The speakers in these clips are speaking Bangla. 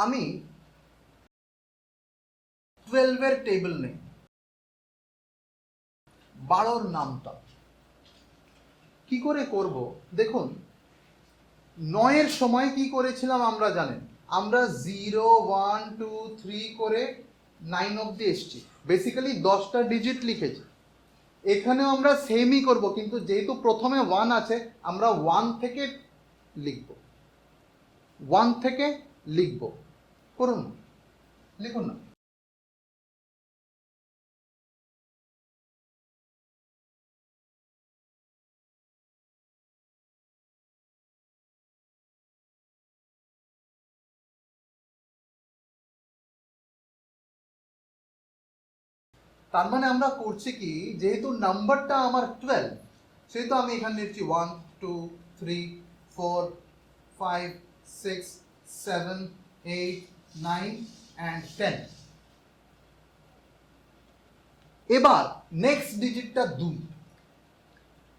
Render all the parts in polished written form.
আমি 12 টেবিল নেই, 12 নামটা কি করে করব? দেখুন 9 সময় কি করেছিলাম আমরা জানেন, আমরা 0 1 2 3 করে 9 অবধি এসছি, বেসিক্যালি 10টা ডিজিট লিখেছি। এখানেও আমরা সেমই করব, কিন্তু যেহেতু প্রথমে 1 আছে আমরা 1 থেকে লিখব, 1 থেকে লিখব। করুন, লিখুন না। তার মানে আমরা করছি কি, যেহেতু নাম্বারটা আমার 12, সেহেতু আমি এখানে লিখছি 1 2 3 4 5 6 7 8 9 and 10। এবার নেক্সট ডিজিটটা 2,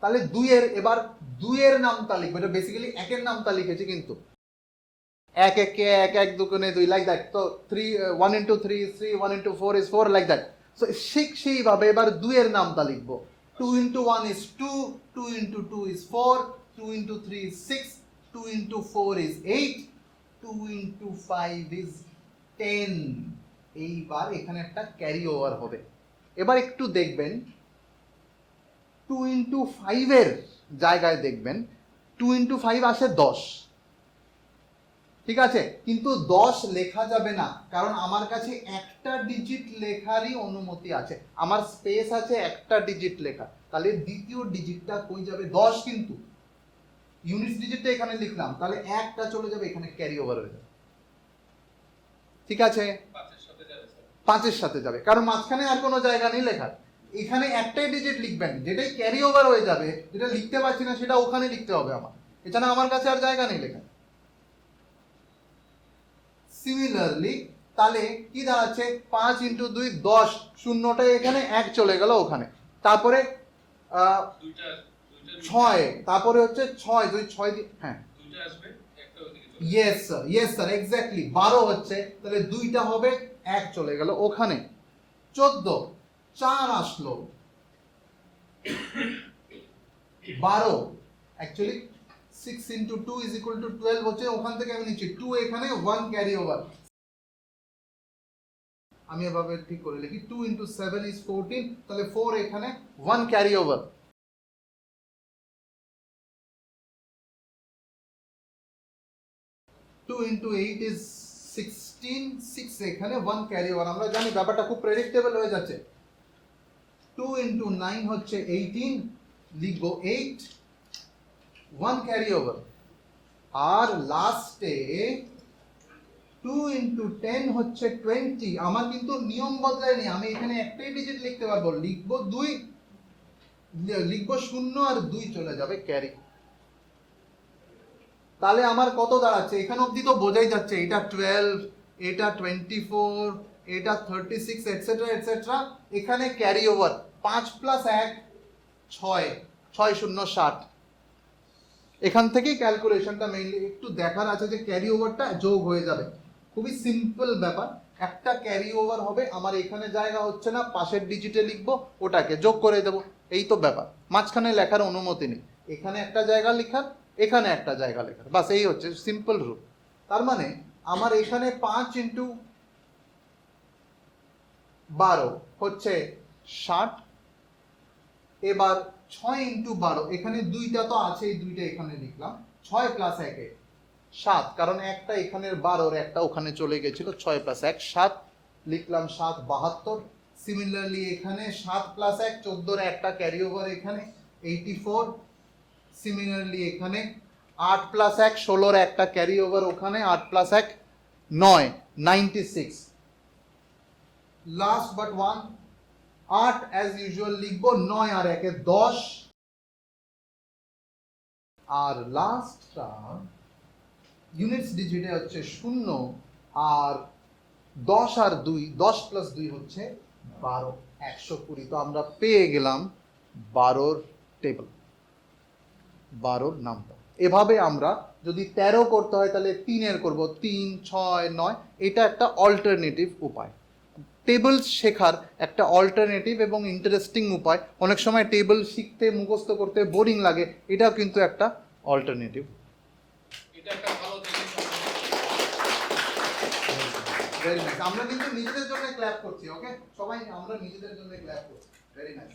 তাহলে 2 এর এবার 2 এর নামটা লিখবো। এটা বেসিক্যালি একের নামটা লিখেছি, কিন্তু 1 1 কে 1 1 2 গুণে 2 লাইক দ্যাট। তো 3 1 into 3 is 3, 1 into 4 is 4, like that. So সেইভাবে এবার 2 এর নামটা লিখবো। 2 into 1 is 2, 2 into 2 is 4, 2 into 3 is 6, 2 into 4 is 8, 2 into 5 is 10। এইবার এখানে একটা ক্যারি ওভার হবে। এবার একটু দেখবেন 2 into 5 এর জায়গায় দেখবেন 2 into 5 আসে 10, ঠিক আছে, কিন্তু 10 লেখা যাবে না, কারণ আমার কাছে একটা ডিজিট লেখারই অনুমতি আছে, আমার স্পেস আছে একটা ডিজিট লেখা। তাহলে দ্বিতীয় ডিজিটটা কই যাবে? 10, কিন্তু ইউনিট ডিজিটটা এখানে লিখলাম, তাহলে একটা চলে যাবে এখানে, ক্যারি ওভার হয়ে যাবে, ঠিক আছে, 5-এর সাথে যাবে, কারণ মাঝখানে আর কোনো জায়গা নেই লেখার। এখানে একটাই ডিজিট লিখবেন, যেটাই ক্যারি ওভার হয়ে যাবে, যেটা লিখতে পারছি না সেটা ওখানে লিখতে হবে আমার, এছাড়া আমার কাছে আর জায়গা নেই লেখা। সিমিলারলি তাহলে কি দাঁড়াচ্ছে? 5 into 2 10, শূন্যটা এখানে, 1 চলে গেল ওখানে, তারপরে 6, তারপরে হচ্ছে 6 2 6 হ্যাঁ ইয়েস স্যার এক্স্যাক্টলি 12 হচ্ছে, তাহলে 2টা হবে, 1 চলে গেল ওখানে। 14 4 আসলো, 12 actually 6 into 2 is equal to 12 হচ্ছে, ওখান থেকে আমি নিচ্ছি 2 এখানে, 1 ক্যারি ওভার। আমি এভাবে ঠিক করে লিখি 2 into 7 is 14, তাহলে 4 এখানে, 1 carry over. Two into 8 is 16, 6 এখানে, 1 ক্যারি ওভার। আমরা জানি ব্যাপারটা খুব প্রেডিক্টেবল হয়ে যাচ্ছে। 2 into 9 হচ্ছে 18, লিখবো 8, 1 ক্যারি ওভার। আর লাস্টে 2 into 10 হচ্ছে 20। আমার কিন্তু নিয়ম বদলায়নি, আমি এখানে একটাই ডিজিট লিখতে পারবো, লিখবো 2, লিখবো 0 আর 2 চলে যাবে ক্যারি। তাহলে আমার কত দাঁড়াচ্ছে? এখানে অবধি তো বোঝাই যাচ্ছে, এটা 12, এটা 24, এটা 36 এটসেট্রা এটসেট্রা। এখানে ক্যারি ওভার 5 + 1 6, 6 0 60। এখান থেকেই ক্যালকুলেশনটা মেইনলি একটু দেখার আছে, যে ক্যারি ওভারটা যোগ হয়ে যাবে। খুবই সিম্পল ব্যাপার, একটা ক্যারি ওভার হবে, আমার এখানে জায়গা হচ্ছে না, পাশের ডিজিটে লিখবো, ওটাকে যোগ করে দেবো, এই তো ব্যাপার। মাঝখানে লেখার অনুমতি নেই, এখানে একটা জায়গা লেখার, এখানে একটা জায়গা লেখার, বাস এই হচ্ছে সিম্পল রুল। তার মানে আমার এখানে 5 into 12 হচ্ছে 60। এবার 6 into 12, এখানে 2টা তো আছে, এই 2টা এখানে লিখলাম, 6 + 1 7, কারণ একটা এখানের 12, একটা ওখানে চলে গেছিল, 6 + 1 7, লিখলাম 7 72। সিমিলারলি এখানে 7 + 1 14, একটা ক্যারি ওভার এখানে 84। সিমিলারলি এখানে 8 + 1 16, একটা ক্যারি ওভার ওখানে, 8 + 1 9 96। লাস্ট বাট 1 8 অ্যাজ ইউজুয়াল লিখবো, 9 আর 1 10। আর লাস্টটা ইউনিটস ডিজিটে হচ্ছে 0, আর 10 আর 2, 10 + 2 হচ্ছে 12, 120। তো আমরা পেয়ে গেলাম 12 টেবিল, 12 নামটা। এভাবে আমরা যদি 13 করতে হয় তাহলে 3-এর করব, 3, 6, 9। এটা একটা অল্টারনেটিভ উপায়, টেবল শেখার একটা অল্টারনেটিভ এবং ইন্টারেস্টিং উপায়। অনেক সময় টেবল শিখতে মুখস্থ করতে বোরিং লাগে, এটাও কিন্তু একটা অল্টারনেটিভ। এটা একটা ভালো জিনিস। Very nice. আমরা কিন্তু নিজেদের জন্য ক্ল্যাপ করছি, ওকে সবাই আমরা নিজেদের জন্য ক্ল্যাপ করছি। Very nice.